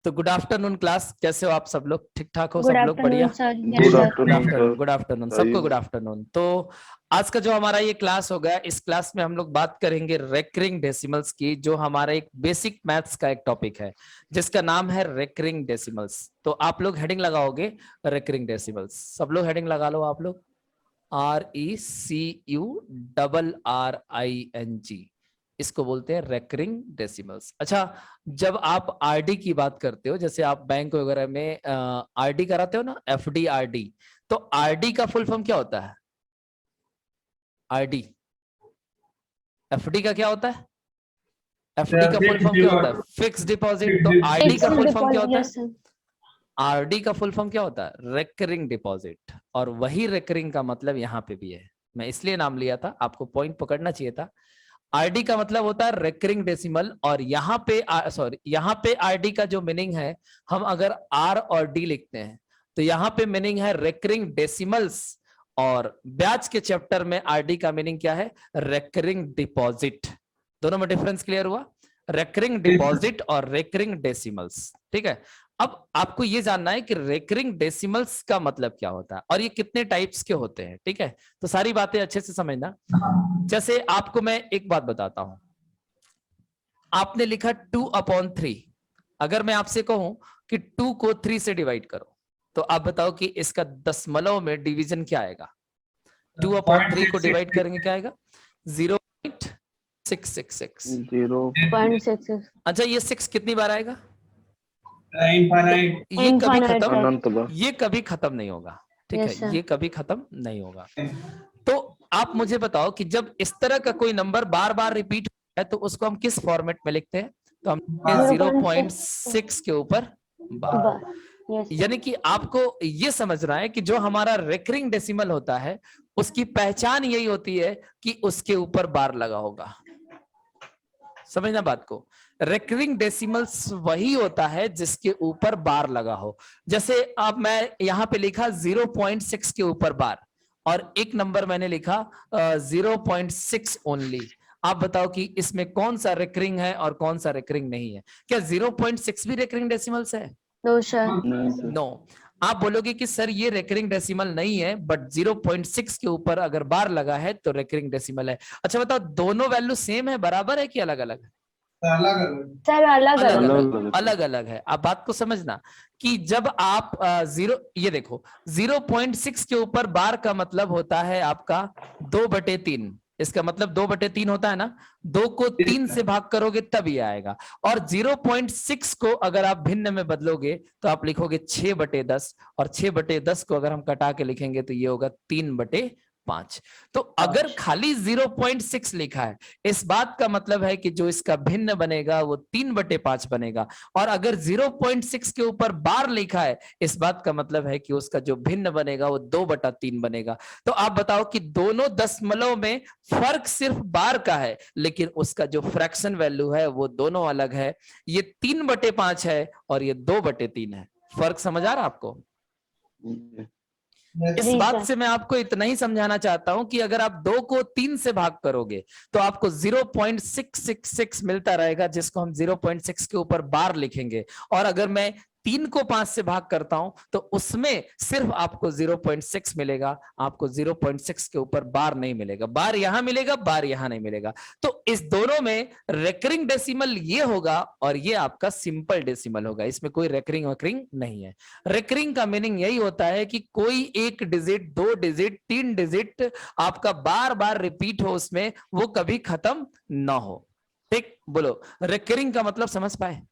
तो good afternoon class, कैसे हो आप सब लोग? ठीक ठाक हो गुड सब लोग? बढ़िया। Afternoon sir. Good yes sir. Good afternoon afternoon, sir. Good afternoon बताइए। सबको, गुड आफ्टरनून। तो आज का जो हमारा ये क्लास होगा, इस क्लास में हम लोग बात करेंगे रेकरिंग डेसिमल्स की, जो हमारा एक बेसिक मैथ्स का एक टॉपिक है जिसका नाम है रेकरिंग डेसिमल्स। तो आप लोग हेडिंग लगाओगे रेकरिंग डेसिमल्स, सब लोग हेडिंग लगा लो आप लोग। RECURRING, इसको बोलते हैं रेकरिंग डेसिमल्स। अच्छा, जब आप आरडी की बात करते हो, जैसे आप बैंक वगैरह में आरडी कराते हो ना, एफडी आरडी, तो आरडी का फुल फॉर्म क्या होता है? आरडी, एफडी का क्या होता है? एफडी का फुल फॉर्म क्या होता है? Fix deposit. तो आरडी का फुल फॉर्म क्या होता है? आरडी का फुल फॉर्म क्या होता है? Recurring deposit. और वही रेकरिंग का मतलब यहाँ पे भी है, मैं इसलिए नाम लिया था, आपको पॉइंट पकड़ना चाहिए था। आरडी का मतलब होता है रेकरिंग डेसिमल, और यहाँ पे यहाँ पे आरडी का जो मीनिंग है, हम अगर आर और डी लिखते हैं तो यहाँ पे मीनिंग है रेकरिंग डेसिमल्स, और ब्याज के चैप्टर में आरडी का मीनिंग क्या है? Recurring deposit. दोनों में डिफरेंस क्लियर हुआ? रेकरिंग डिपॉजिट और रेकरिंग डेसिमल्स, ठीक है। अब आपको ये जानना है कि रेकरिंग डेसिमल्स का मतलब क्या होता है और ये कितने टाइप्स के होते हैं, ठीक है। तो सारी बातें अच्छे से समझना। जैसे आपको मैं एक बात बताता हूं, आपने लिखा 2/3। अगर मैं आपसे कहूं कि 2 को 3 से डिवाइड करो, तो आप बताओ कि इसका दशमलव में डिवीजन क्या आएगा? 2/3 को डिवाइड करेंगे क्या आएगा? 0.666। 0.66। अच्छा, ये 6 कितनी बार आएगा? Infinite, अनंत बार। ये कभी खत्म नहीं होगा, ठीक Yes, है, sir. ये कभी खत्म नहीं होगा। तो आप मुझे बताओ कि जब इस तरह का कोई नंबर बार बार रिपीट होता है तो उसको हम किस फॉर्मेट में लिखते हैं? तो हम 0.6 के ऊपर बार। Yes, sir. यानी कि आपको ये समझना है कि जो हमारा रेकरिंग डेसिमल होता है उसकी पहचान यही होती है कि उसके ऊपर बार लगा होगा। समझना बात को। रेकरिंग डेसिमल्स वही होता है जिसके ऊपर बार लगा हो। जैसे अब मैं यहां पे लिखा 0.6 के ऊपर बार, और एक नंबर मैंने लिखा 0.6 ओनली। आप बताओ कि इसमें कौन सा रेकरिंग है और कौन सा रेकरिंग नहीं है? क्या 0.6 भी रेकरिंग डेसिमल्स है? No, sir. नो। आप बोलोगे कि सर ये रेकरिंग डेसिमल नहीं है, बट 0.6 के ऊपर अगर बार लगा है तो रेकरिंग डेसिमल है। अच्छा बताओ, दोनों वैल्यू सेम है, बराबर है कि अलग अलग है? सर अलग अलग अलग। अलग, अलग अलग है। आप बात को समझना कि जब आप ये देखो, 0.6 के ऊपर बार का मतलब होता है आपका 2/3। इसका मतलब 2/3 होता है ना, 2 को 3 से भाग करोगे तब ये आएगा। और 0.6 को अगर आप भिन्न में बदलोगे तो आप लिखोगे 6/10, और 6/10 को अगर हम कटा के लिखेंगे तो ये होगा 3/5। तो अगर खाली 0.6 लिखा है, इस बात का मतलब है कि जो इसका भिन्न बनेगा वो 3/5 बनेगा। और अगर 0.6 के ऊपर बार लिखा है, इस बात का मतलब है कि उसका जो भिन्न बनेगा वो 2/3 बनेगा। तो आप बताओ कि दोनों दशमलव में फर्क सिर्फ बार का है, लेकिन उसका जो फ्रैक्शन वैल्यू है वो दोनों अलग है। ये 3/5 है और ये 2/3 है। फर्क समझ आ रहा आपको? इस जी बात सर। से मैं आपको इतना ही समझाना चाहता हूं कि अगर आप 2 को 3 से भाग करोगे तो आपको 0.666 मिलता रहेगा, जिसको हम 0.6 के ऊपर बार लिखेंगे। और अगर मैं 3 को 5 से भाग करता हूं तो उसमें सिर्फ आपको 0.6 मिलेगा, आपको 0.6 के ऊपर बार नहीं मिलेगा। बार यहां मिलेगा, बार यहां नहीं मिलेगा। तो इस दोनों में रेकरिंग डेसिमल ये होगा और ये आपका सिंपल डेसिमल होगा, इसमें कोई रेकरिंग वैकरिंग नहीं है। रेकरिंग का मीनिंग यही होता है कि कोई एक डिजिट, 2 डिजिट, 3 डिजिट आपका बार बार रिपीट हो, उसमें वो कभी खत्म ना हो। ठीक बोलो, रेकरिंग का मतलब समझ पाए?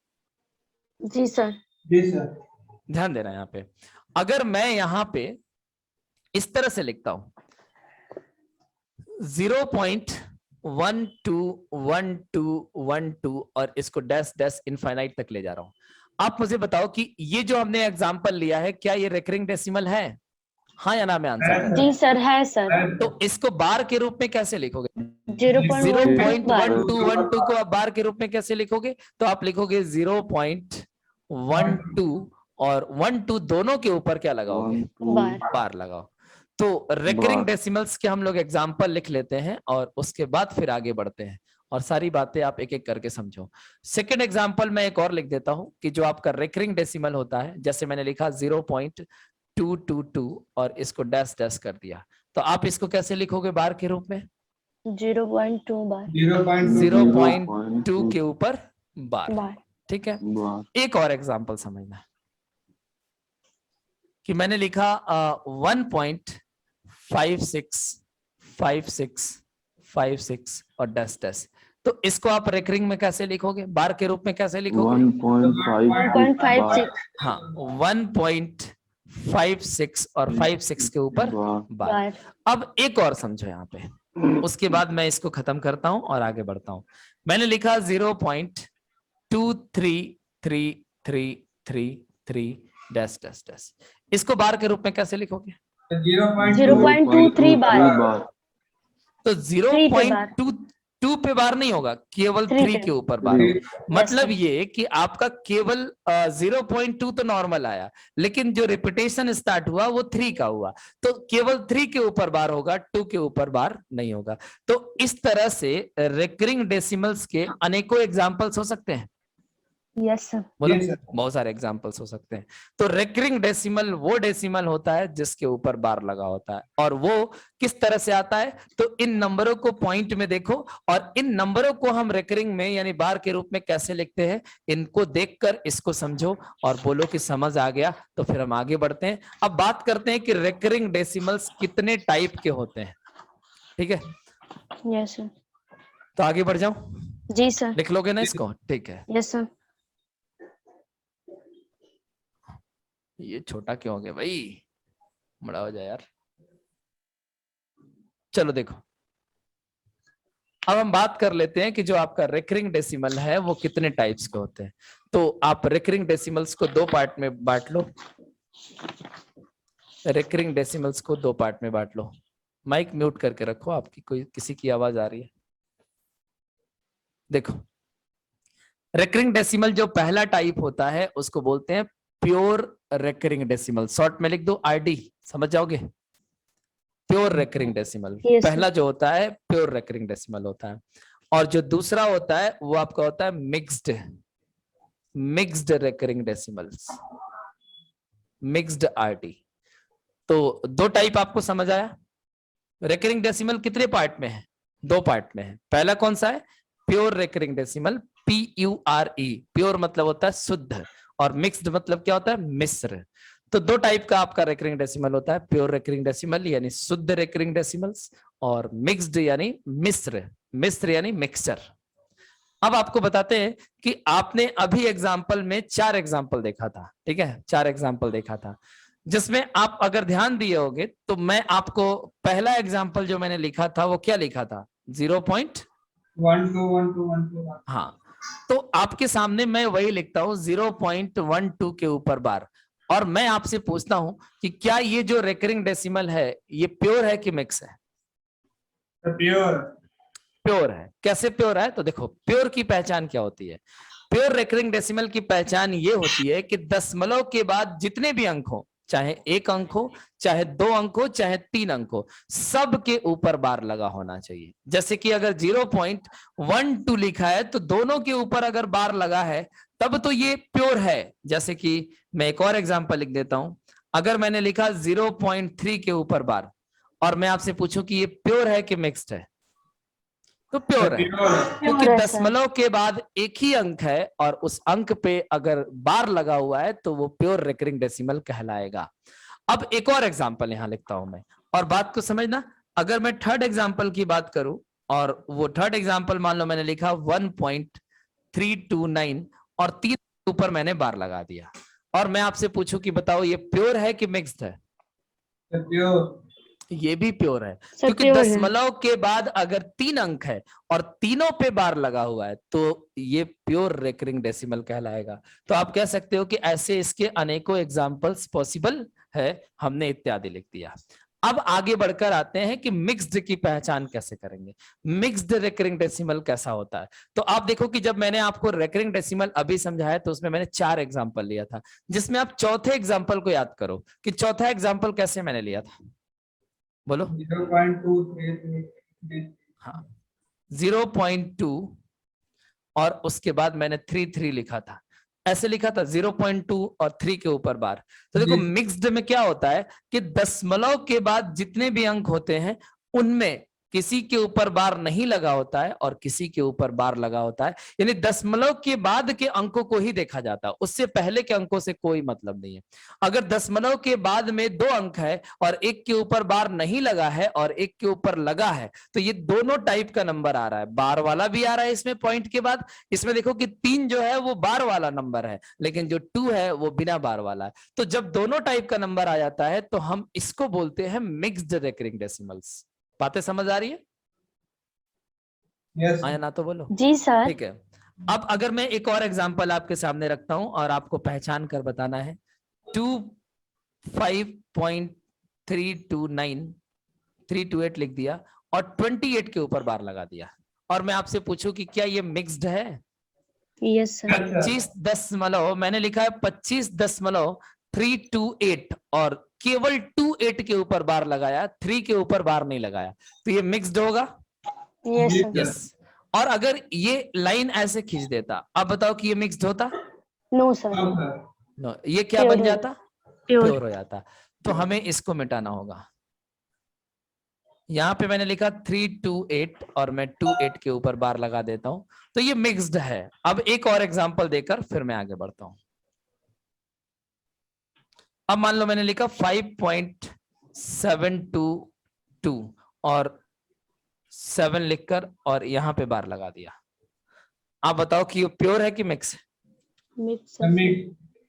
जी सर। ध्यान देना यहां पे। अगर मैं यहां पे इस तरह से लिखता हूं 0.121212 और इसको डैश डैश इनफाइनाइट तक ले जा रहा हूं, आप मुझे बताओ कि ये जो हमने एग्जांपल लिया है, क्या ये रेकरिंग डेसिमल है? हाँ या ना में आंसर? जी सर है सर। तो इसको बार के रूप में कैसे लिखोगे? 0.12 को आप बार के रूप में कैसे लिखोगे? तो आप लिखोगे 0.12 और 12 दोनों के ऊपर क्या लगाओगे? बार। बार लगाओ। तो रेकरिंग डेसिमल्स के हम लोग एग्जांपल लिख लेते हैं और उसके बाद फिर आगे बढ़ते हैं। और सारी बातें आप एक एक करके समझो। सेकेंड एग्जाम्पल मैं एक और लिख देता हूं कि जो आपका रेकरिंग डेसिमल होता है, जैसे मैंने लिखा 0.222 और इसको डैश डैश कर दिया, तो आप इसको कैसे लिखोगे बार के रूप में? 0.2 बार 0.2 के ऊपर बार। बार। ठीक है, एक और एग्जाम्पल समझना कि मैंने लिखा 1.565656 और डैश डैश, तो इसको आप रेकरिंग में कैसे लिखोगे, बार के रूप में कैसे लिखोगे? 1.56 हाँ, 1.56 और 56 के ऊपर बार। बार। अब एक और समझो यहाँ पे, उसके बाद मैं इसको खत्म करता हूं और आगे बढ़ता हूं। मैंने लिखा 0.23333 डैश डैश डैश, इसको बार के रूप में कैसे लिखोगे? 0.23 बार। तो 3 पे बार। 0.22 पे बार नहीं होगा, केवल 3 3 पे। के ऊपर बार होगा। मतलब sir. ये कि आपका केवल 0.2 तो नॉर्मल आया, लेकिन जो रिपीटेशन स्टार्ट हुआ वो 3 का हुआ, तो केवल 3 के ऊपर बार होगा, 2 के ऊपर बार नहीं होगा। तो इस तरह से रिकरिंग डेसिमल्स के अनेकों एग्जांपल्स हो सकते हैं। Yes sir. बोलो, बहुत सारे एग्जांपल्स हो सकते हैं। तो रेकरिंग डेसिमल वो डेसिमल होता है जिसके ऊपर बार लगा होता है, और वो किस तरह से आता है? तो इन नंबरों को पॉइंट में देखो, और इन नंबरों को हम रेकरिंग में यानी बार के रूप में कैसे लिखते हैं, इनको देखकर इसको समझो और बोलो कि समझ आ गया। तो फिर हम आगे बढ़ते हैं। अब बात करते हैं कि रेकरिंग डेसिमल्स कितने टाइप के होते हैं। ठीक है, यस सर। तो आगे बढ़ जाऊं? जी सर। लिख लोगे ना इसको? ठीक है। Yes sir. ये छोटा क्यों हो गया भाई, बड़ा हो जाए यार। चलो देखो, अब हम बात कर लेते हैं कि जो आपका रेकरिंग डेसिमल है वो कितने टाइप्स के होते हैं। तो आप रेकरिंग डेसिमल्स को दो पार्ट में बांट लो। रेकरिंग डेसिमल्स को दो पार्ट में बांट लो। माइक म्यूट करके रखो, आपकी कोई किसी की आवाज आ रही है। देखो, रेकरिंग डेसिमल जो पहला टाइप होता है उसको बोलते हैं प्योर रेकरिंग डेसिमल। शॉर्ट में लिख दो आरडी, समझ जाओगे। प्योर रेकरिंग डेसिमल पहला जो होता है प्योर रेकरिंग डेसिमल होता है। और जो दूसरा होता है वो आपका होता है mixed recurring decimals, mixed RD. तो दो टाइप आपको समझ आया। रेकरिंग डेसिमल कितने पार्ट में है? दो पार्ट में है। पहला कौन सा है? Pure recurring decimal, PURE। Pure मतलब होता है शुद्ध, और मिक्स्ड मतलब क्या होता है? मिश्र। तो दो टाइप का आपका रेकरिंग डेसिमल होता है, प्योर रेकरिंग डेसिमल यानी शुद्ध रेकरिंग डेसिमल्स, और मिक्स्ड यानी मिश्र यानी मिक्सचर। अब आपको बताते हैं कि आपने अभी एग्जाम्पल में 4 एग्जाम्पल देखा था। ठीक है, 4 एग्जाम्पल देखा था, जिसमें आप अगर ध्यान दिए होगे तो मैं आपको पहला एग्जाम्पल जो मैंने लिखा था वो क्या लिखा था? 0.1212। हाँ, तो आपके सामने मैं वही लिखता हूं 0.12 के ऊपर बार, और मैं आपसे पूछता हूं कि क्या ये जो रेकरिंग डेसिमल है ये प्योर है कि मिक्स है? प्योर है। कैसे प्योर है? तो देखो, प्योर की पहचान क्या होती है। प्योर रेकरिंग डेसिमल की पहचान ये होती है कि दशमलव के बाद जितने भी अंक हो, चाहे 1 अंक हो, चाहे 2 अंक हो, चाहे 3 अंक हो, सब के ऊपर बार लगा होना चाहिए। जैसे कि अगर 0.12 लिखा है तो दोनों के ऊपर अगर बार लगा है तब तो ये प्योर है। जैसे कि मैं एक और एग्जांपल लिख देता हूं। अगर मैंने लिखा 0.3 के ऊपर बार, और मैं आपसे पूछूं कि ये प्योर है कि मिक्स्ड है, तो प्योर है, क्योंकि दशमलव के बाद एक ही अंक है और उस अंक पे अगर बार लगा हुआ है तो वो प्योर रेकरिंग डेसिमल कहलाएगा। अब एक और एग्जांपल यहां लिखता हूं मैं, और बात को समझना। अगर मैं थर्ड एग्जांपल की बात करूं, और वो थर्ड एग्जांपल मान लो मैंने लिखा 1.329 और 3 के ऊपर मैंने बार लगा दिया, और मैं आपसे पूछूं कि बताओ ये प्योर है कि मिक्स्ड है? प्योर। ये भी प्योर है, क्योंकि दशमलव के बाद अगर 3 अंक है और तीनों पे बार लगा हुआ है तो ये प्योर रेकरिंग डेसिमल कहलाएगा। तो आप कह सकते हो कि ऐसे इसके अनेकों एग्जांपल्स पॉसिबल है, हमने इत्यादि लिख दिया। अब आगे बढ़कर आते हैं कि मिक्स्ड की पहचान कैसे करेंगे। मिक्स्ड रेकरिंग डेसिमल कैसा होता है? तो आप देखो कि जब मैंने आपको रेकरिंग डेसिमल अभी समझाया तो उसमें मैंने 4 एग्जांपल लिया था, जिसमें आप चौथे एग्जांपल को याद करो कि चौथा एग्जांपल कैसे मैंने लिया था। बोलो। 0.233। हाँ, 0.2 और उसके बाद मैंने 3 लिखा था, ऐसे लिखा था 0.2 और 3 के ऊपर बार। तो देखो मिक्स्ड में क्या होता है कि दशमलव के बाद जितने भी अंक होते हैं उनमें किसी के ऊपर बार नहीं लगा होता है और किसी के ऊपर बार लगा होता है, यानी दशमलव के बाद के अंकों को ही देखा जाता है, उससे पहले के अंकों से कोई मतलब नहीं है। अगर दशमलव के बाद में 2 अंक है और एक के ऊपर बार नहीं लगा है और एक के ऊपर लगा है, तो ये दोनों टाइप का नंबर आ रहा है, बार वाला भी आ रहा है इसमें पॉइंट के बाद। इसमें देखो कि 3 जो है वो बार वाला नंबर है, लेकिन जो 2 है वो बिना बार वाला है। तो जब दोनों टाइप का नंबर आ जाता है तो हम इसको बोलते हैं मिक्स्ड रिकरिंग डेसिमल्स। बातें समझ आ रही है? Yes. आया ना तो बोलो। जी सर। ठीक है, अब अगर मैं एक और एग्जांपल आपके सामने रखता हूं और आपको पहचान कर बताना है, 25.329 328 लिख दिया और 28 के ऊपर बार लगा दिया, और मैं आपसे पूछूं कि क्या ये मिक्स्ड है? Yes sir. 25 दशमलव मैंने लिखा है 25.328 और केवल 28 के ऊपर बार लगाया, 3 के ऊपर बार नहीं लगाया, तो ये मिक्स्ड होगा? Yes sir. यस। और अगर ये लाइन ऐसे खींच देता, अब बताओ कि ये मिक्स्ड होता? No sir. नो। ये क्या Pure बन हो जाता? प्योर। प्योर हो जाता। तो हमें इसको मिटाना होगा। यहां पे मैंने लिखा 328 और मैं 28 के ऊपर बार लगा देता हूं, तो ये मिक्स्ड है। अब एक और एग्जांपल देकर फिर मैं आगे बढ़ता हूं। अब मान लो मैंने लिखा 5.722 और 7 लिखकर और यहां पे बार लगा दिया। आप बताओ कि ये प्योर है कि मिक्स है? मिक्स।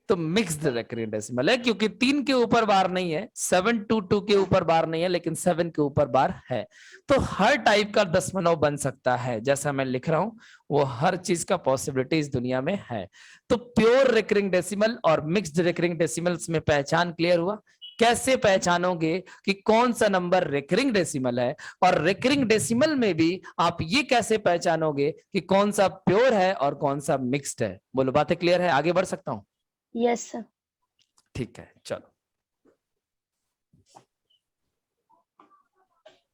तो मिक्स्ड रिकरिंग डेसिमल है, क्योंकि 3 के ऊपर बार नहीं है, 722 के ऊपर बार नहीं है, लेकिन 7 के ऊपर बार है। तो हर टाइप का दशमलव बन सकता है, जैसा मैं लिख रहा हूं वो हर चीज का पॉसिबिलिटी इस दुनिया में है। तो प्योर रिकरिंग डेसिमल और मिक्स्ड रिकरिंग डेसिमल्स में पहचान क्लियर हुआ? कैसे पहचानोगे कि कौन सा नंबर रिकरिंग डेसिमल है, और रिकरिंग डेसिमल में भी आप ये कैसे पहचानोगे कि कौन सा प्योर है और कौन सा मिक्स्ड है? बोलो, बातें क्लियर है? आगे बढ़ सकता हूं? Yes sir. ठीक है, चलो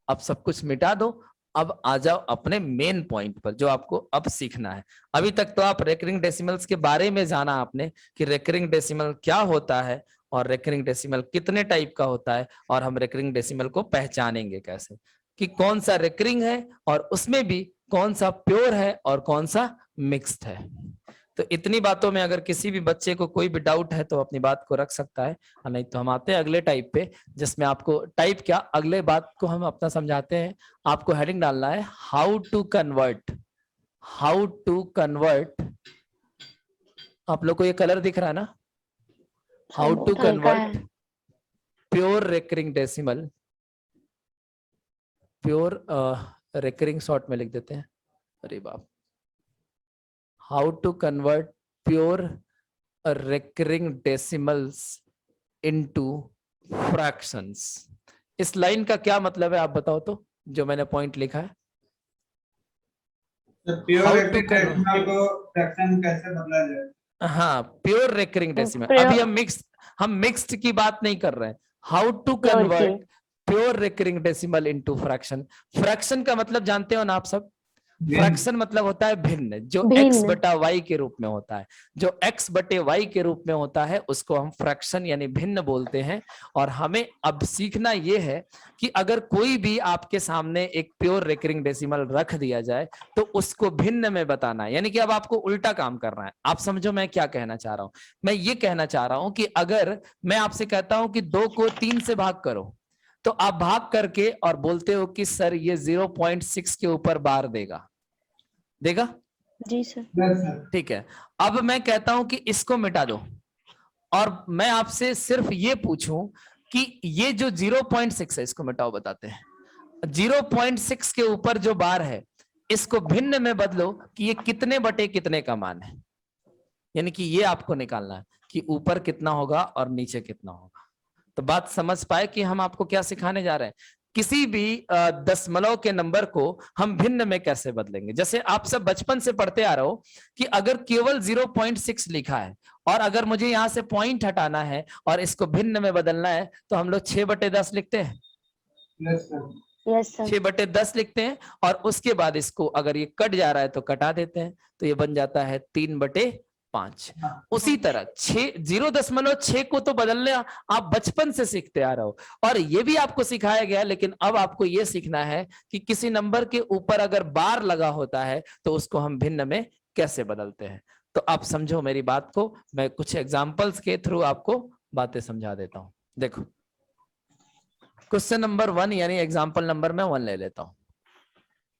अब सब कुछ मिटा दो। अब आ जाओ अपने मेन पॉइंट पर, जो आपको अब सीखना है। अभी तक तो आप रेकरिंग डेसिमल्स के बारे में जाना आपने कि रेकरिंग डेसिमल क्या होता है और रेकरिंग डेसिमल कितने टाइप का होता है, और हम रेकरिंग डेसिमल को पहचानेंगे कैसे, कि कौन सा रेकरिंग है और उसमें भी कौन सा प्योर है और कौन सा मिक्स्ड है। तो इतनी बातों में अगर किसी भी बच्चे को कोई भी डाउट है तो अपनी बात को रख सकता है, नहीं तो हम आते हैं अगले टाइप पे, जिसमें आपको टाइप क्या, अगले बात को हम अपना समझाते हैं। आपको हेडिंग डालना है how to convert. How to convert, आप लोग को ये कलर दिख रहा है ना? How to convert pure recurring decimal, pure recurring short में लिख देते हैं, अरे बाप, how to convert pure recurring decimals into fractions। इस लाइन का क्या मतलब है आप बताओ तो, जो मैंने पॉइंट लिखा है। प्योर रिकरिंग डेसिमल को फ्रैक्शन कैसे बदला जाए? हाँ, प्योर रिकरिंग डेसिमल। अभी हम मिक्स्ड की बात नहीं कर रहे हैं। How to convert pure recurring decimal into fraction. Fraction का मतलब जानते हो ना आप सब? फ्रैक्शन मतलब होता है भिन्न, जो x बटा y के रूप में होता है। जो x बटे y के रूप में होता है उसको हम फ्रैक्शन यानी भिन्न बोलते हैं। और हमें अब सीखना यह है कि अगर कोई भी आपके सामने एक प्योर रिकरिंग डेसिमल रख दिया जाए तो उसको भिन्न में बताना है, यानी कि अब आपको उल्टा काम करना है। आप समझो मैं क्या कहना चाह रहा हूं। मैं ये कहना चाह रहा हूं कि अगर मैं आपसे कहता हूं कि 2 को 3 से भाग करो, तो आप भाग करके और बोलते हो कि सर ये 0.6 के ऊपर बार देगा, देगा? जी सर। ठीक है, अब मैं कहता हूं कि इसको मिटा दो, और मैं आपसे सिर्फ ये पूछूं कि ये जो 0.6 है इसको मिटाओ, बताते हैं। 0.6 के ऊपर जो बार है इसको भिन्न में बदलो कि ये कितने बटे कितने का मान है, यानी कि ये आपको निकालना है कि ऊपर कितना होगा और नीचे कितना होगा। तो बात समझ पाए कि हम आपको क्या सिखाने जा रहे हैं? किसी भी दशमलव के नंबर को हम भिन्न में कैसे बदलेंगे। जैसे आप सब बचपन से पढ़ते आ रहे हो कि अगर केवल 0.6 लिखा है और अगर मुझे यहां से पॉइंट हटाना है और इसको भिन्न में बदलना है तो हम लोग 6/10 लिखते हैं। यस सर 6/10 लिखते हैं और उसके बाद इसको अगर ये कट जा रहा है तो कटा देते हैं, तो ये बन जाता है 3/5। उसी तरह 0.6 को तो बदलने आप बचपन से सीखते आ रहे हो और ये भी आपको सिखाया गया, लेकिन अब आपको ये सीखना है कि किसी नंबर के ऊपर अगर बार लगा होता है तो उसको हम भिन्न में कैसे बदलते हैं। तो आप समझो मेरी बात को, मैं कुछ एग्जाम्पल्स के थ्रू आपको बातें समझा देता हूं। देखो क्वेश्चन नंबर 1 यानी एग्जाम्पल नंबर मैं 1 ले लेता हूं।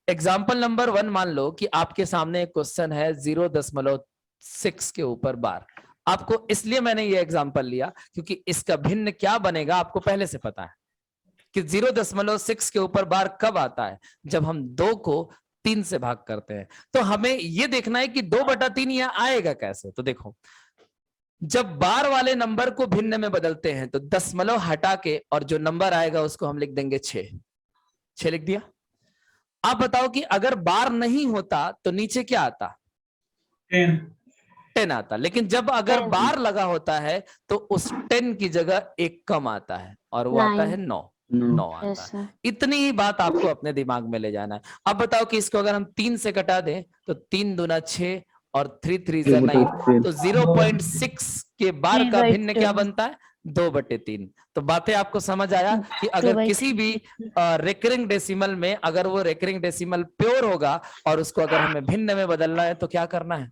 एग्जाम्पल नंबर 1 मान लो कि आपके सामने एक क्वेश्चन है 0.6 के ऊपर बार। आपको इसलिए मैंने ये एग्जाम्पल लिया क्योंकि इसका भिन्न क्या बनेगा आपको पहले से पता है कि 0.6 के ऊपर बार कब आता है, जब हम 2 को 3 से भाग करते हैं। तो हमें ये देखना है कि 2/3 यहां आएगा कैसे। तो देखो जब बार वाले नंबर को भिन्न में बदलते हैं तो दशमलव हटा के और जो नंबर आएगा उसको हम लिख देंगे 6 लिख दिया। आप बताओ कि अगर बार नहीं होता तो नीचे क्या आता? 10 आता। लेकिन जब अगर 10 बार लगा होता है तो उस 10 की जगह एक कम आता है और वो आता है 9 आता यस है। सर इतनी ही बात आपको अपने दिमाग में ले जाना है। अब बताओ कि इसको अगर हम 3 से कटा दें तो 3 दूना 6 और 3 3 जा 9, तो 0.6 के बार का भिन्न क्या बनता है? 2/3। तो बातें आपको समझ आया कि अगर किसी भी रेकरिंग डेसिमल में अगर वो रेकरिंग डेसिमल प्योर होगा और उसको अगर हमें भिन्न में बदलना है तो क्या करना है?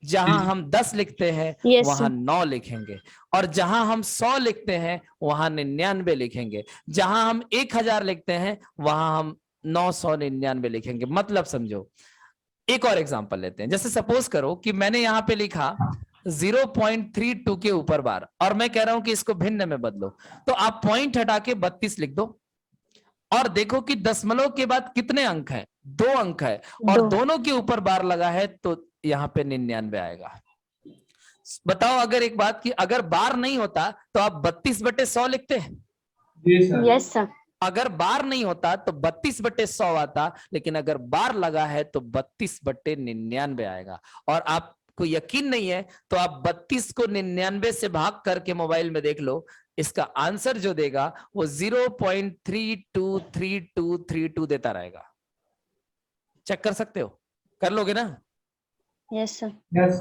जहां हम 10 लिखते हैं यस वहां 9 लिखेंगे और जहां हम 100 लिखते हैं वहां 99 लिखेंगे, जहां हम 1000 लिखते हैं वहां हम 999 लिखेंगे। मतलब समझो, एक और एग्जांपल लेते हैं। जैसे सपोज करो कि मैंने यहां पे लिखा 0.32 के ऊपर बार और मैं कह रहा हूं कि इसको भिन्न में बदलो, तो आप पॉइंट हटा के 32 लिख दो और देखो कि दशमलव के बाद कितने अंक हैं? 2 अंक है और दोनों के ऊपर बार लगा है तो यहाँ पे 99 आएगा। बताओ अगर एक बात की अगर बार नहीं होता तो आप 32/100 लिखते हैं? यस सर अगर बार नहीं होता तो 32/100 आता, लेकिन अगर बार लगा है तो 32/99 आएगा। और आपको यकीन नहीं है तो आप 32 को 99 से भाग करके मोबाइल में देख लो, इसका आंसर जो देगा वो 0.323232 देता रहेगा। चेक कर सकते हो? कर लोगे ना? यस सर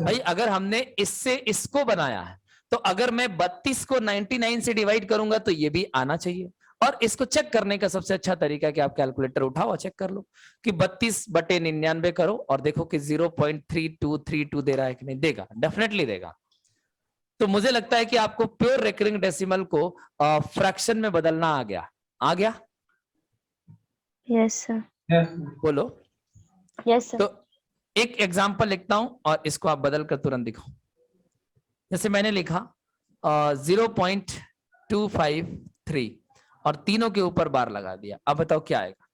भाई अगर हमने इससे इसको बनाया है तो अगर मैं 32 को 99 से डिवाइड करूंगा तो ये भी आना चाहिए। और इसको चेक करने का सबसे अच्छा तरीका कि आप कैलकुलेटर उठाओ और चेक कर लो कि 32/99 करो और देखो कि 0.3232 दे रहा है कि नहीं। देगा, डेफिनेटली देगा। तो मुझे लगता है कि आपको प्योर रेकरिंग डेसिमल को फ्रैक्शन में बदलना आ गया। आ गया? यस सर बोलो। यस सर तो एक एग्जाम्पल लिखता हूं और इसको आप बदल कर तुरंत दिखाओ। जैसे मैंने लिखा 0.253 और तीनों के ऊपर बार लगा दिया। अब बताओ क्या आएगा?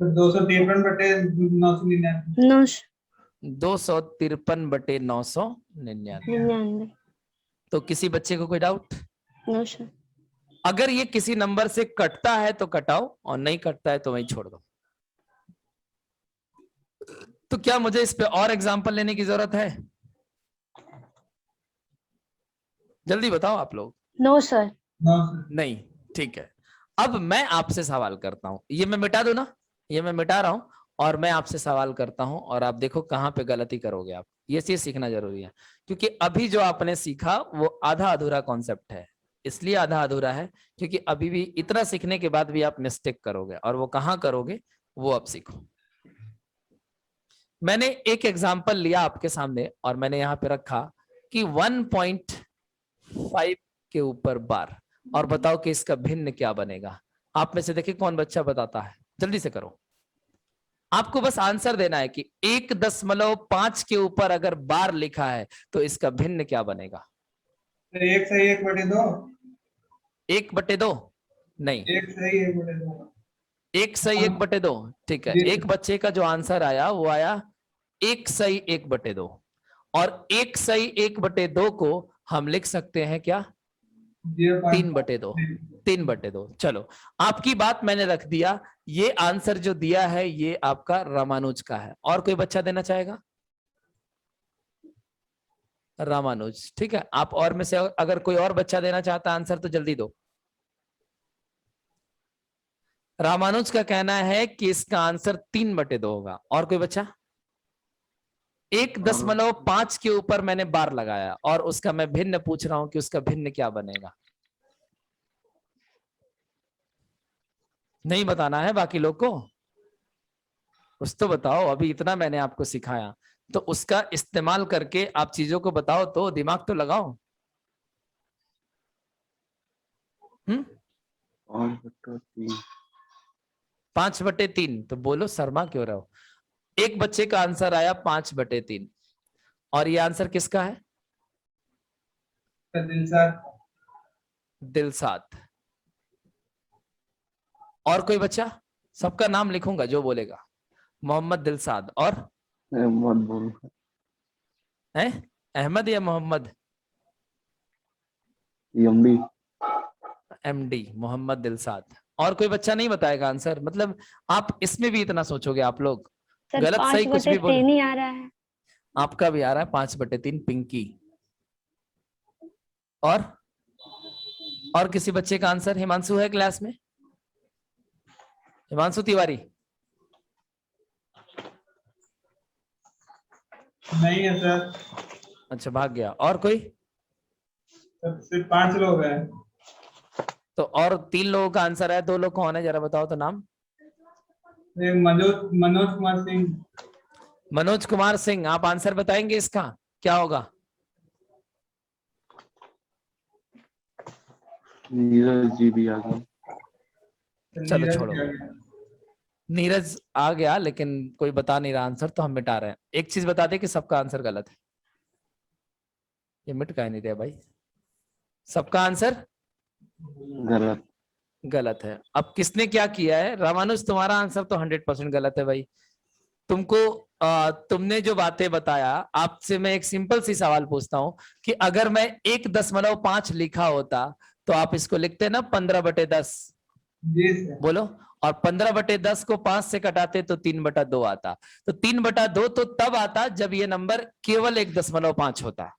253/999 253/999। तो किसी बच्चे को कोई डाउट? नो सर अगर ये किसी नंबर से कटता है तो कटाओ और नहीं कटता है तो वहीं छोड़ दो। तो क्या मुझे इस पे और एग्जांपल लेने की जरूरत है? जल्दी बताओ आप लोग। नो सर नहीं, ठीक है। अब मैं आपसे सवाल करता हूं, ये मैं मिटा दूं ना, ये मैं मिटा रहा हूं और मैं आपसे सवाल करता हूं और आप देखो कहां पे गलती करोगे आप। ये चीज सीखना जरूरी है क्योंकि अभी जो आपने सीखा वो आधा अधूरा कॉन्सेप्ट है। इसलिए आधा अधूरा है क्योंकि अभी भी इतना सीखने के बाद भी आप मिस्टेक करोगे और वो कहां करोगे वो अब सीखो। मैंने एक एग्जाम्पल लिया आपके सामने और मैंने यहां पे रखा कि 1.5 के ऊपर बार और बताओ कि इसका भिन्न क्या बनेगा। आप में से देखिए कौन बच्चा बताता है, जल्दी से करो। आपको बस आंसर देना है कि 1.5 के ऊपर अगर बार लिखा है तो इसका भिन्न क्या बनेगा? 1 सही 1/2 1/2 नहीं, 1 सही 1/2 1 सही 1/2। ठीक है, एक बच्चे का जो आंसर आया वो आया 1 सही 1/2 और 1 सही 1/2 को हम लिख सकते हैं क्या? 3/2। 3/2। चलो, आपकी बात मैंने रख दिया। ये आंसर जो दिया है ये आपका रामानुज का है। और कोई बच्चा देना चाहेगा? रामानुज, ठीक है। आप और में से अगर कोई और बच्चा देना चाहता है आंसर तो जल्दी दो। रामानुज का कहना है कि इसका आंसर 3/2 होगा। और कोई बच्चा? 1.5 के ऊपर मैंने बार लगाया और उसका मैं भिन्न पूछ रहा हूं कि उसका भिन्न क्या बनेगा। नहीं बताना है बाकी लोग को, कुछ तो बताओ। अभी इतना मैंने आपको सिखाया तो उसका इस्तेमाल करके आप चीजों को बताओ, तो दिमाग तो लगाओ। 5/3। तो बोलो, शर्मा क्यों रहे हो? एक बच्चे का आंसर आया 5/3 और ये आंसर किसका है? दिलशाद। दिलशाद। और कोई बच्चा? सबका नाम लिखूंगा जो बोलेगा। मोहम्मद दिलशाद। और अहमद बोल है? अहमद या मोहम्मद? MD MD Mohammed Dilshad. और कोई बच्चा नहीं बताएगा आंसर? मतलब आप इसमें भी इतना सोचोगे आप लोग? सर गलत सही कुछ भी बोल। 5/3 ही आ रहा है। आपका भी आ रहा है 5/3 पिंकी। और किसी बच्चे का आंसर? हिमांशु है क्लास में? हिमांशु तिवारी? नहीं है सर। अच्छा, भाग गया। और कोई? सर सिर्फ 5 लोग हैं। तो और 3 लोगों का आंसर है। 2 लोग कौन है जरा बताओ तो नाम। एक मनोज कुमार सिंह। मनोज कुमार सिंह। आप आंसर बताएंगे इसका क्या होगा? नीरज जी भी आ गए। चलो नीरज छोड़ो, क्या है? नीरज आ गया लेकिन कोई बता नहीं रहा आंसर, तो हम मिटा रहे हैं। एक चीज बता दे कि सबका आंसर गलत है। ये मिट का नहीं रहा भाई, सबका आंसर गलत। गलत है। अब किसने क्या किया है? रामानुज, तुम्हारा आंसर तो 100% गलत है भाई। तुमको तुमने जो बातें बताया, आपसे मैं एक सिंपल सी सवाल पूछता हूं कि अगर मैं 1.5 लिखा होता तो आप इसको लिखते ना 15/10। जी सर। बोलो। और 15/10 को 5 से कटाते तो 3/2 आता। तो 3/2 तो तब आता जब ये नंबर केवल 1.5 होता।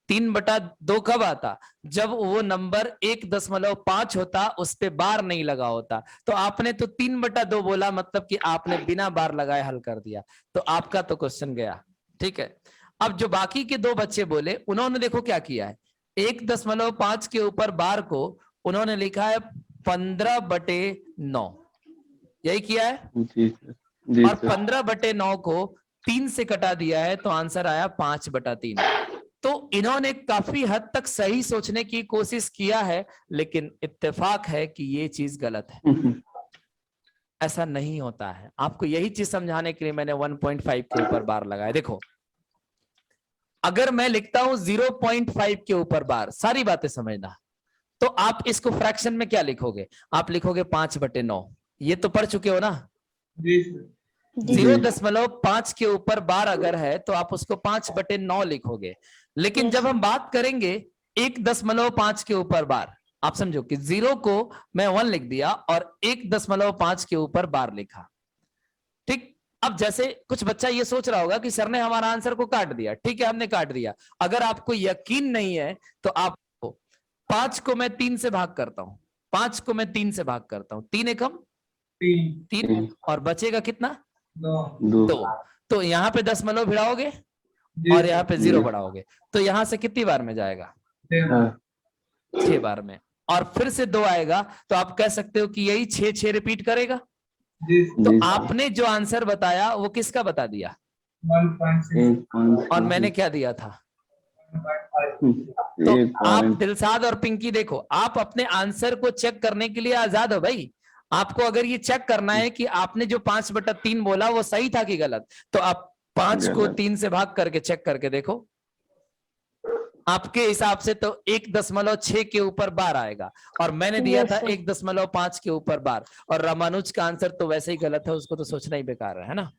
3/2 कब आता? जब वो नंबर 1.5 होता, उस पे बार नहीं लगा होता। तो आपने तो 3/2 बोला, मतलब कि आपने बिना बार लगाए हल कर दिया। तो आपका तो क्वेश्चन गया। ठीक है। अब जो बाकी के 2 बच्चे बोले, उन्होंने देखो क्या किया है। 1.5 के ऊपर बार को उन्होंने लिखा है 15/9। यही किया है। जी सर। जी और सर। 15/9 को 3 से कटा दिया है तो आंसर आया 5/3। तो इन्होंने काफी हद तक सही सोचने की कोशिश किया है, लेकिन इत्तेफाक है कि ये चीज गलत है। ऐसा नहीं होता है। आपको यही चीज समझाने के लिए मैंने 1.5 के ऊपर बार लगाया। देखो, अगर मैं लिखता हूं 0.5 के ऊपर बार, सारी बातें समझना, तो आप इसको फ्रैक्शन में क्या लिखोगे? आप लिखोगे 5/9। ये तो पढ़ चुके हो ना। जी सर। जी 0.5 के ऊपर बार अगर है तो आप उसको 5/9 लिखोगे। लेकिन Yes, जब sir. हम बात करेंगे 1.5 के ऊपर बार, आप समझो कि 0 को मैं 1 लिख दिया और 1.5 के ऊपर बार लिखा। ठीक। अब जैसे कुछ बच्चा ये सोच रहा होगा कि सर ने हमारा आंसर को काट दिया। ठीक है, हमने काट दिया। अगर आपको यकीन नहीं है तो आप 5 को मैं 3 से भाग करता हूं। 5 को मैं 3 से भाग करता हूं। 3 एकम 3 3 और बचेगा कितना? 2। 2। तो यहाँ पे 10 भिड़ाओगे जी और यहाँ पे जी। 0 बढ़ाओगे, तो यहाँ से कितनी बार में जाएगा? हाँ। 6 बार में। और फिर से 2 आएगा तो आप कह सकते हो कि यही 6 रिपीट करेगा। जी तो जी। आपने जो आंसर बताया वो किसका बता दिया? 1.6 और मैंने क्या दिया था? 1.5। तो एक आप पॉइंट। दिलशाद और पिंकी देखो, आप अपने आंसर को चेक करने के लिए आजाद हो भाई। आपको अगर ये चेक करना है कि आपने जो 5/3 बोला वो सही था कि गलत, तो आप 5 को गलत। 3 से भाग करके चेक करके देखो। आपके हिसाब से तो 1.6 के ऊपर बार आएगा और मैंने दिया Yes, था sir. 1.5 के ऊपर बार। और रामानुज का आंसर तो वैसे ही गलत है, उसको तो सोचना ही बेकार है ना।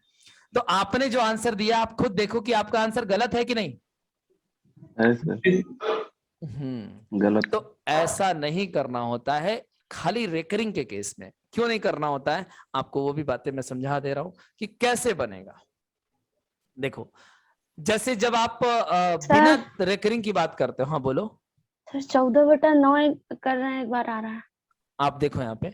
तो आपने जो आंसर दिया, आप खुद देखो कि आपका आंसर गलत है कि नहीं। है सर। गलत। तो ऐसा नहीं करना होता है खाली रेकरिंग के केस में। क्यों नहीं करना होता है, आपको वो भी बातें मैं समझा दे रहा हूं कि कैसे बनेगा। देखो, जैसे जब आप बिना रेकरिंग की बात करते हो। हाँ बोलो। सर 14/9 कर रहे हैं, एक बार आ रहा है। आप देखो यहाँ पे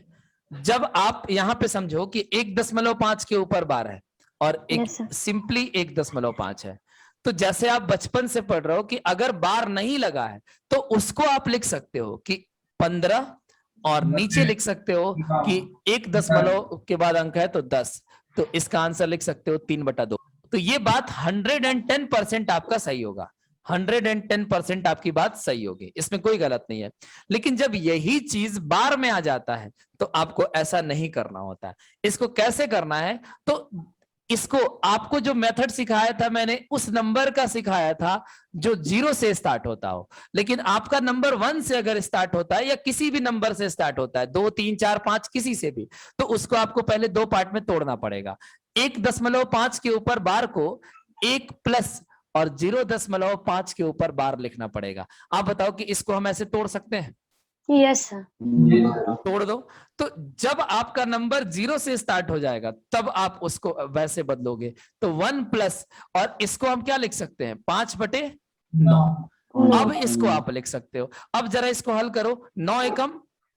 जब आप यहाँ पे समझो कि 1.5 के ऊपर बार है और एक Yes, sir. सिंपली 1.5 है, तो जैसे आप बचपन से पढ़ रहे हो कि अगर बार नहीं लगा है तो उसको आप लिख सकते हो कि 15 और नीचे लिख सकते हो कि 1 के बाद अंक है तो 10, तो इसका आंसर लिख सकते हो 3/2। तो ये बात 110% आपका सही होगा, 110% आपकी बात सही होगी, इसमें कोई गलत नहीं है। लेकिन जब यही चीज बार में आ जाता है तो आपको ऐसा नहीं करना होता है। इसको कैसे करना है, तो इसको आपको जो मेथड सिखाया था मैंने उस नंबर का सिखाया था जो 0 से स्टार्ट होता हो, लेकिन आपका नंबर 1 से अगर स्टार्ट होता है या किसी भी नंबर से स्टार्ट होता है, 2 3 4 5 किसी से भी, तो उसको आपको पहले 2 पार्ट में तोड़ना पड़ेगा। 1.5 के ऊपर बार को 1 प्लस और 0.5 के ऊपर बार लिखना पड़ेगा। आप बताओ कि इसको हम ऐसे तोड़ सकते हैं? Yes, sir. तोड़ दो। तो जब आपका नंबर 0 से स्टार्ट हो जाएगा तब आप उसको वैसे बदलोगे, तो 1 प्लस और इसको हम क्या लिख सकते हैं, 5/9। अब इसको आप लिख सकते हो। अब जरा इसको हल करो, 9 एकम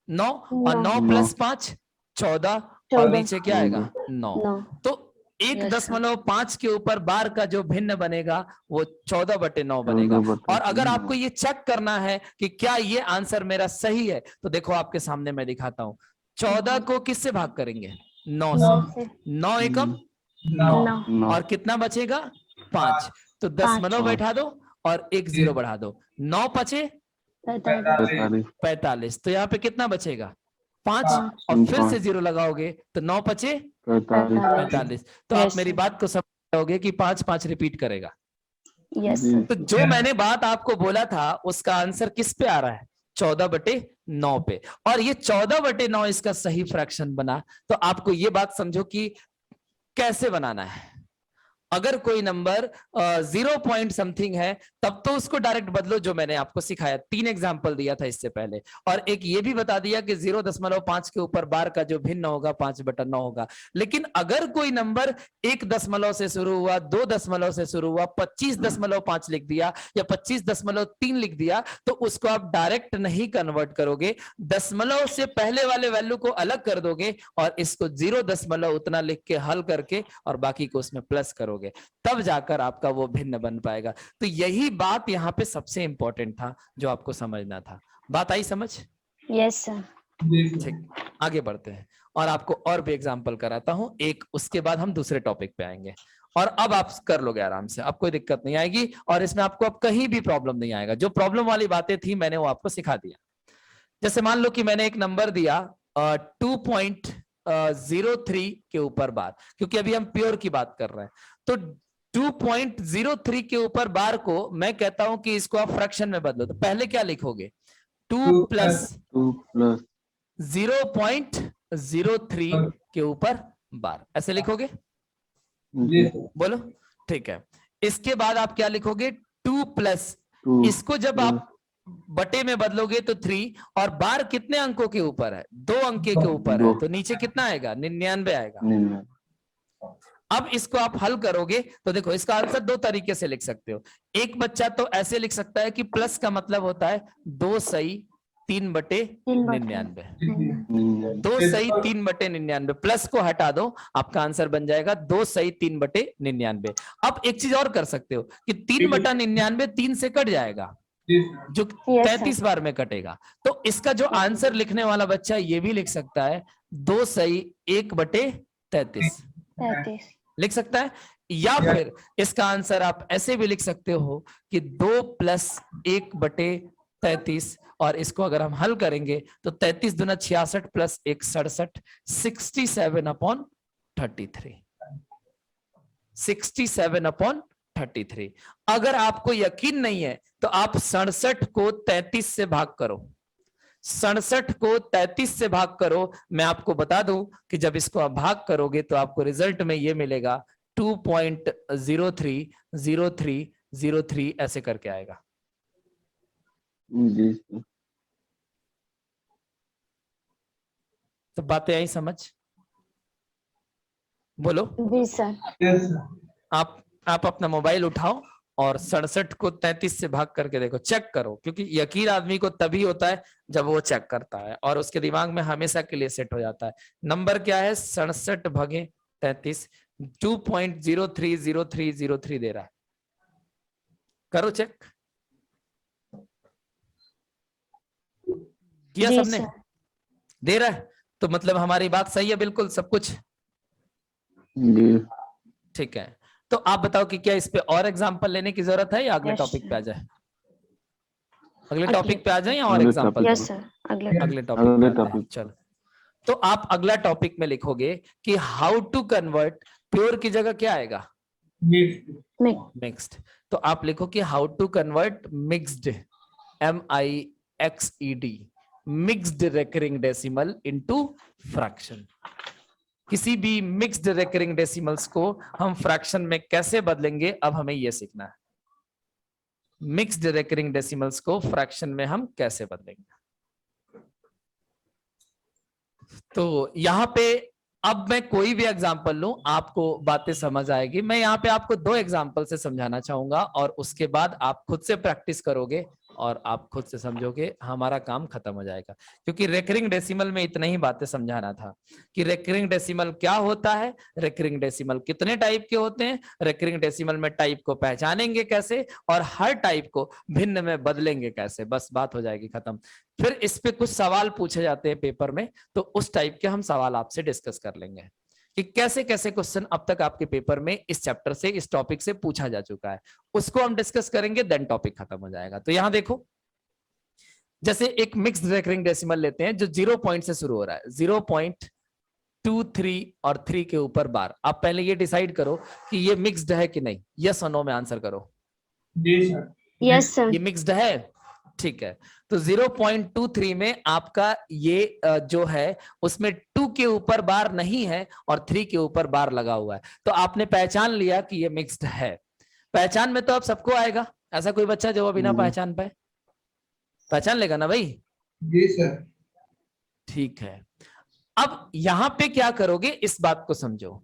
9 और 9 प्लस 5 14 और 14. नीचे क्या आएगा 9। No. तो 1.5 के ऊपर बार का जो भिन्न बनेगा वो 14/9 बनेगा। और अगर आपको ये चेक करना है कि क्या ये आंसर मेरा सही है, तो देखो आपके सामने मैं दिखाता हूं। 14 को किससे भाग करेंगे, 9 से। 9 एकम 9 No. और कितना बचेगा 5, तो 10 बैठा दो और 1 0 बढ़ा दो, 9 5 45, तो यहाँ पे कितना बचेगा 5 और फिर से 0 लगाओगे तो 9 5 45। तो आप Yes, मेरी sir. बात को समझ जाओगे कि 5 5 रिपीट करेगा। Yes, sir. तो जो मैंने बात आपको बोला था उसका आंसर किस पे आ रहा है, 14/9 पे। और ये 14/9 इसका सही फ्रैक्शन बना। तो आपको ये बात समझो कि कैसे बनाना है। अगर कोई नंबर 0 पॉइंट समथिंग है तब तो उसको डायरेक्ट बदलो, जो मैंने आपको सिखाया। 3 एग्जांपल दिया था इससे पहले, और एक ये भी बता दिया कि 0.5 के ऊपर बार का जो भिन्न होगा 5/9 होगा। लेकिन अगर कोई नंबर 1 दशमलव से शुरू हुआ, 2 दशमलव से शुरू हुआ, 25.5 लिख दिया या 25.3 लिख दिया, तो उसको आप डायरेक्ट नहीं कन्वर्ट करोगे, दशमलव से पहले वाले वैल्यू को अलग कर दोगे और इसको 0 उतना लिख के हल करके और बाकी को उसमें प्लस करोगे, तब जाकर आपका वो भिन्न बन पाएगा। तो यही बात यहाँ पे सबसे इंपॉर्टेंट था जो आपको समझना था। बात आई समझ? Yes, sir. ठीक, आगे बढ़ते हैं और आपको और भी एग्जांपल कराता हूं एक, उसके बाद हम दूसरे टॉपिक पे आएंगे। और अब आप कर लोगे आराम से, अब कोई दिक्कत नहीं आएगी और इसमें आपको अब कहीं भी प्रॉब्लम नहीं आएगा। जो प्रॉब्लम वाली बातें थी मैंने वो आपको सिखा दिया। जैसे मान लो कि मैंने एक नंबर दिया 2.03 के ऊपर बार, क्योंकि अभी हम प्योर की बात कर रहे हैं, तो 2.03 के ऊपर बार को मैं कहता हूं कि इसको आप फ्रैक्शन में बदलो। तो पहले क्या लिखोगे, 2 प्लस 0.03 के ऊपर बार, ऐसे लिखोगे? बोलो, ठीक है। इसके बाद आप क्या लिखोगे, 2 प्लस, इसको जब आप बटे में बदलोगे तो 3, और बार कितने अंकों के ऊपर है, 2 अंक के ऊपर है, तो नीचे कितना आएगा, 99 आएगा। अब इसको आप हल करोगे तो देखो इसका आंसर 2 तरीके से लिख सकते हो। एक बच्चा तो ऐसे लिख सकता है कि प्लस का मतलब होता है 2 सही 3/99, 2 सही 3/99, प्लस को हटा दो आपका आंसर बन जाएगा 2 सही 3/99। अब एक चीज और कर सकते हो कि 3/99 3 से कट जाएगा, जो 33 बार में कटेगा। तो इसका जो आंसर लिखने वाला बच्चा ये भी लिख सकता है 2 सही 1/33 लिख सकता है। या फिर इसका आंसर आप ऐसे भी लिख सकते हो कि 2 प्लस 1/33, और इसको अगर हम हल करेंगे तो 33 दूना 66 प्लस 1 67, 67/33, 67/33। अगर आपको यकीन नहीं है तो आप 67 को 33 से भाग करो, 67 को 33 से भाग करो। मैं आपको बता दूं कि जब इसको आप भाग करोगे तो आपको रिजल्ट में ये मिलेगा 2.030303 ऐसे करके आएगा। जी तो बातें आई समझ? बोलो। जी सर। Yes, sir. आप अपना मोबाइल उठाओ और 67 को 33 से भाग करके देखो, चेक करो, क्योंकि यकीन आदमी को तभी होता है जब वो चेक करता है और उसके दिमाग में हमेशा के लिए सेट हो जाता है। नंबर क्या है? 67 भागे 33, 2.030303 दे रहा है। करो चेक, किया जी सबने? सर। दे रहा है, तो मतलब हमारी बात सही है बिल्कुल सब कुछ। जी ठीक है, तो आप बताओ कि क्या इस पे और एग्जांपल लेने की जरूरत है या अगले Yes, टॉपिक पे आ sir. जाए? अगले अगले टॉपिक पे आ जाए या और अगले एग्जांपल? topic यस सर, अगले अगले टॉपिक पे अगले आते हैं, टॉपिक चलो। तो आप अगला टॉपिक में लिखोगे कि हाउ टू कन्वर्ट, प्योर की जगह क्या आएगा? मिक्स में मिक्स्ड। तो आप लिखो कि how to convert mixed, MIXED, mixed recurring decimal into fraction. किसी भी मिक्स्ड रेकरिंग डेसिमल्स को हम फ्रैक्शन में कैसे बदलेंगे, अब हमें यह सीखना है। मिक्स्ड रेकरिंग डेसिमल्स को फ्रैक्शन में हम कैसे बदलेंगे। तो यहां पे अब मैं कोई भी एग्जांपल लूं, आपको बातें समझ आएगी। मैं यहाँ पे आपको 2 एग्जांपल से समझाना चाहूंगा और उसके बाद आप खुद से प्रैक्टिस करोगे और आप खुद से समझोगे, हमारा काम खत्म हो जाएगा। क्योंकि रेकरिंग डेसिमल में इतना ही बातें समझाना था कि रेकरिंग डेसिमल क्या होता है, रेकरिंग डेसिमल कितने टाइप के होते हैं, रेकरिंग डेसिमल में टाइप को पहचानेंगे कैसे और हर टाइप को भिन्न में बदलेंगे कैसे, बस बात हो जाएगी खत्म। फिर इस पे कुछ सवाल पूछे जाते हैं पेपर में, तो उस टाइप के हम सवाल आपसे डिस्कस कर लेंगे कि कैसे कैसे क्वेश्चन अब तक आपके पेपर में इस चैप्टर से, इस टॉपिक से पूछा जा चुका है, उसको हम डिस्कस करेंगे, देन टॉपिक खत्म हो जाएगा। तो यहां देखो, जैसे एक मिक्स्ड रेकरिंग डेसिमल लेते हैं जो 0 पॉइंट से शुरू हो रहा है, 0.23 और 3 के ऊपर बार। आप पहले ये डिसाइड करो कि ये मिक्स्ड है कि नहीं, यस और नो में आंसर करो। जी सर। Yes sir. ये मिक्स्ड है, ठीक है। तो 0.23 में आपका ये जो है उसमें 2 के ऊपर बार नहीं है और 3 के ऊपर बार लगा हुआ है, तो आपने पहचान लिया कि ये मिक्स्ड है। पहचान में तो अब सबको आएगा, ऐसा कोई बच्चा जो बिना पहचान पाए? पहचान लेगा ना भाई? जी सर। ठीक है। अब यहां पे क्या करोगे, इस बात को समझो।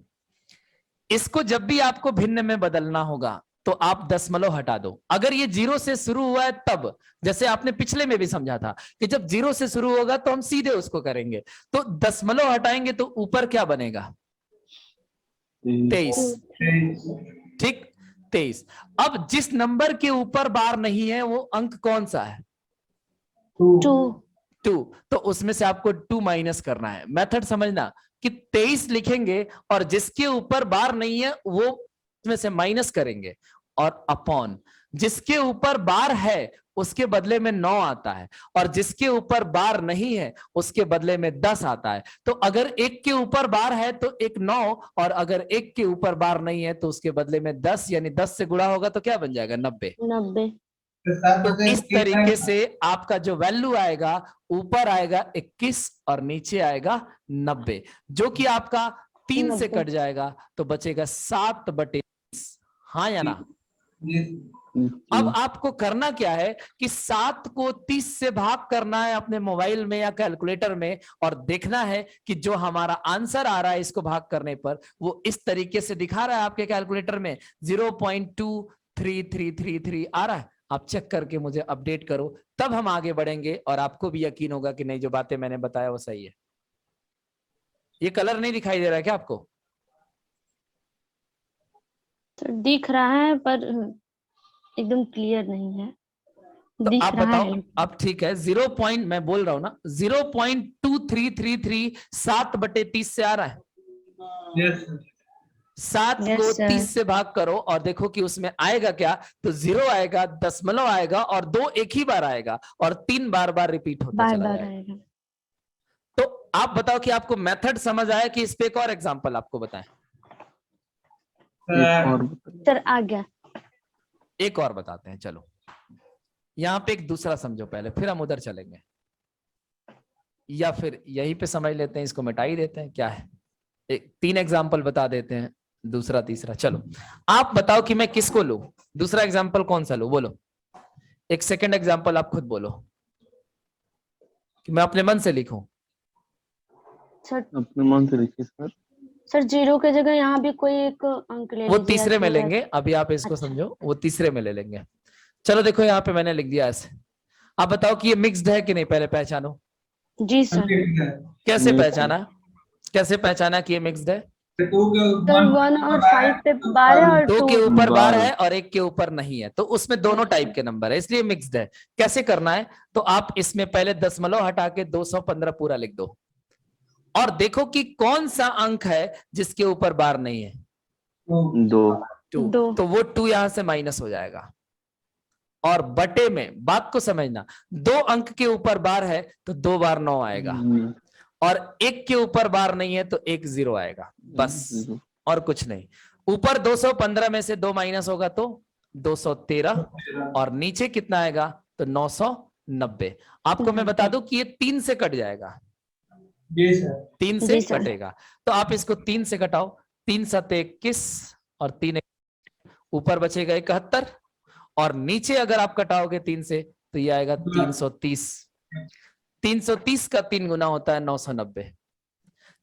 इसको जब भी आपको भिन्न में बदलना होगा तो आप दशमलव हटा दो। अगर ये 0 से शुरू हुआ है तब, जैसे आपने पिछले में भी समझा था कि जब 0 से शुरू होगा तो हम सीधे उसको करेंगे, तो दशमलव हटाएंगे तो ऊपर क्या बनेगा? 23। ठीक, 23। अब जिस नंबर के ऊपर बार नहीं है वो अंक कौन सा है? 2। 2। तो उसमें से आपको 2 माइनस करना है। मेथड समझना कि 23 लिखेंगे और जिसके ऊपर बार नहीं है वो उसमें से माइनस करेंगे, और अपॉन जिसके ऊपर बार है उसके बदले में 9 आता है, और जिसके ऊपर बार नहीं है उसके बदले में 10 आता है। तो अगर एक के ऊपर बार है तो एक 9, और अगर एक के ऊपर बार नहीं है तो उसके बदले में 10, यानी 10 से गुणा होगा तो क्या बन जाएगा? 90। 90। तो इस तरीके से आपका जो वैल्यू आएगा, ऊपर आएगा 21 और नीचे आएगा 90, जो कि आपका 3 से 90। कट जाएगा तो बचेगा 7/30। हाँ या ना? अब आपको करना क्या है कि 7 को 30 से भाग करना है अपने मोबाइल में या कैलकुलेटर में, और देखना है कि जो हमारा आंसर आ रहा है इसको भाग करने पर वो इस तरीके से दिखा रहा है आपके कैलकुलेटर में, 0.23333 आ रहा है। आप चेक करके मुझे अपडेट करो, तब हम आगे बढ़ेंगे और आपको भी यकीन होगा कि नहीं जो बातें मैंने बताया वो सही है। ये कलर नहीं दिखाई दे रहा है क्या आपको? तो दिख रहा है पर एकदम क्लियर नहीं है। तो दिख आप रहा बताओ, है। अब ठीक है, 0 पॉइंट मैं बोल रहा हूं ना, 0.2333 7/30 से आ रहा है। Yes sir. 7 Yes, को sir. 30 से भाग करो और देखो कि उसमें आएगा क्या, तो 0 आएगा, दशमलव आएगा और 2 एक ही बार आएगा और 3 बार बार रिपीट होता बार चला बार जाएगा। आएगा। तो आप बताओ कि आपको मेथड समझ आया कि इस पे एक और एग्जांपल आपको बताएं? एक और सर आ गया। एक और बताते हैं, चलो। यहां पे एक दूसरा समझो पहले, फिर हम उधर चलेंगे, या फिर यहीं पे समझ लेते हैं, इसको मिटा ही देते हैं, क्या है। एक 3 एग्जांपल बता देते हैं, दूसरा तीसरा। चलो आप बताओ कि मैं किसको लूं, दूसरा एग्जांपल कौन सा लूं, बोलो। एक सेकंड एग्जांपल आप खुद बोलो कि मैं अपने मन से लिखूं। सर अपने मन से लिखिए सर। सर 0 की जगह यहाँ भी कोई एक अंक ले वो लीजिए, तीसरे में ऐसे लेंगे, अभी आप इसको अच्छा। समझो, वो तीसरे में ले लेंगे। चलो देखो यहाँ पे मैंने लिख दिया ऐसे। आप बताओ कि ये मिक्स्ड है कि नहीं, पहले पहचानो। जी सर। कैसे Yes, पहचाना, कैसे पहचाना कि ये मिक्स्ड है? सर 1 और 5 पे बार है और दो 2 के ऊपर बार बार। है और एक के ऊपर नहीं है, तो उसमें दोनों अच्छा। टाइप के नंबर है, इसलिए मिक्स्ड है। कैसे करना है, तो आप इसमें पहले दशमलव हटा के 215 पूरा लिख दो और देखो कि कौन सा अंक है जिसके ऊपर बार नहीं है। 2 2, दो। तो वो 2 यहां से माइनस हो जाएगा। और बटे में, बात को समझना, 2 अंक के ऊपर बार है तो 2 बार 9 आएगा, और 1 के ऊपर बार नहीं है तो 1 0 आएगा, बस और कुछ नहीं। ऊपर 215 में से 2 माइनस होगा तो 213, और नीचे कितना आएगा तो 990। आपको मैं बता दूं कि ये 3 से कट जाएगा, 3 से जी सर। कटेगा। तो आप इसको 3 से घटाओ, 3 7 21 और 3 ऊपर बचेगा 71, और नीचे अगर आप कटाओगे 3 से तो ये आएगा 330। 330 का 3 गुना होता है 990।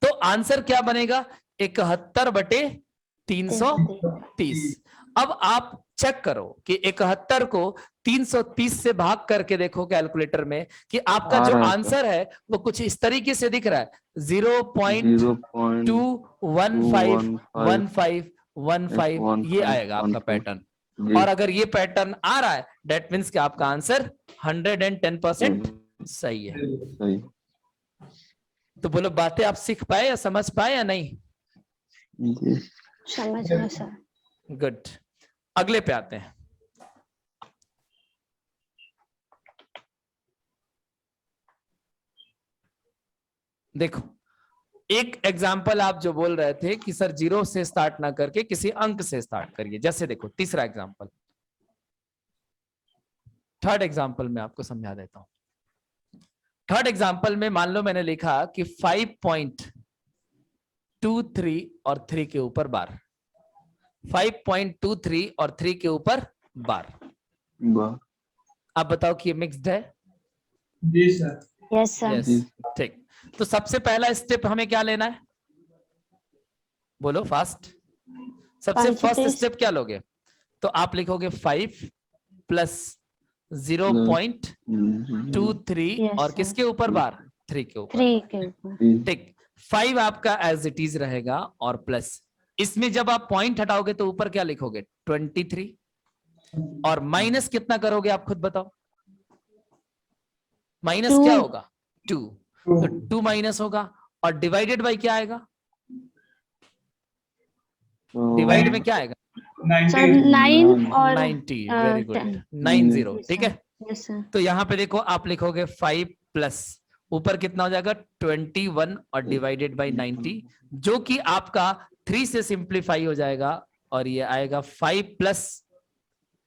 तो आंसर क्या बनेगा, 71 बटे 330। अब आप चेक करो कि 71 को 330 से भाग करके देखो कैलकुलेटर में कि आपका जो आंसर है वो कुछ इस तरीके से दिख रहा है, 0.2151515 ये आएगा आपका पैटर्न। और अगर ये पैटर्न आ रहा है डेट मीन्स कि आपका आंसर 110% सही है। सही। तो बोलो, बातें आप सीख पाए या समझ पाए या नहीं? जी। समझ गए सर। गुड, अगले पे आते हैं। देखो, एक एग्जाम्पल आप जो बोल रहे थे कि सर 0 से स्टार्ट ना करके किसी अंक से स्टार्ट करिए, जैसे देखो तीसरा एग्जाम्पल, थर्ड एग्जाम्पल में आपको समझा देता हूं। थर्ड एग्जाम्पल में मान लो मैंने लिखा कि 5.23 और 3 के ऊपर बार, 5.23 और 3 के ऊपर बार। आप बताओ कि ये मिक्स्ड है? जी सर। Yes sir. यस, ठीक। तो सबसे पहला स्टेप हमें क्या लेना है, बोलो फास्ट। सबसे फर्स्ट स्टेप क्या लोगे, तो आप लिखोगे 5 प्लस 0.23 Yes, और sir. किसके ऊपर बार, 3 के ऊपर। 3 के ऊपर। ठीक, 5 आपका एज इट इज रहेगा और प्लस इसमें जब आप पॉइंट हटाओगे तो ऊपर क्या लिखोगे 23, और माइनस कितना करोगे आप खुद बताओ, माइनस 2. क्या होगा 2, तो 2 माइनस होगा, और डिवाइडेड बाई क्या आएगा, डिवाइड में क्या आएगा सर 9 और 90, वेरी गुड 90, ठीक है। Yes sir. तो यहां पे देखो आप लिखोगे 5 प्लस ऊपर कितना हो जाएगा 21 और डिवाइडेड बाई 90, जो कि आपका 3 से सिंप्लीफाई हो जाएगा और ये आएगा 5 प्लस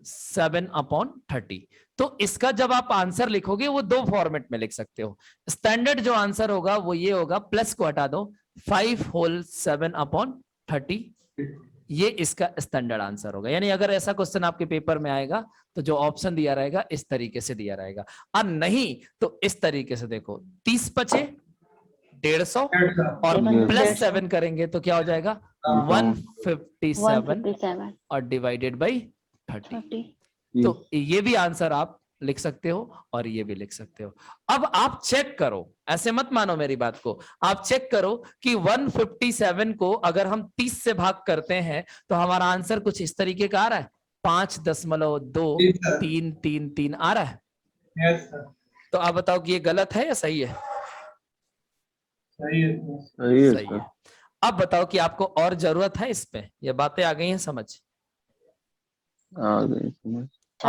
7/30। तो इसका जब आप आंसर लिखोगे वो दो फॉर्मेट में लिख सकते हो। स्टैंडर्ड जो आंसर होगा वो ये होगा, प्लस को हटा दो, 5 होल 7/30, ये इसका स्टैंडर्ड आंसर होगा। यानी अगर ऐसा क्वेश्चन आपके पेपर में आएगा तो जो ऑप्शन दिया रहेगा इस तरीके से दिया रहेगा, और नहीं तो इस तरीके से देखो 30 बचे 150 और प्लस 7 करेंगे तो क्या हो जाएगा 157 और डिवाइडेड बाई 30। तो ये भी आंसर आप लिख सकते हो और ये भी लिख सकते हो। अब आप चेक करो, ऐसे मत मानो मेरी बात को, आप चेक करो कि 157 को अगर हम 30 से भाग करते हैं तो हमारा आंसर कुछ इस तरीके का आ रहा है, 5.23333 आ रहा है। Yes sir. तो आप बताओ कि ये गलत है या सही है? सही है। सही है। अब बताओ कि आपको और जरूरत है इस पे, ये बातें आ गई हैं समझ? आ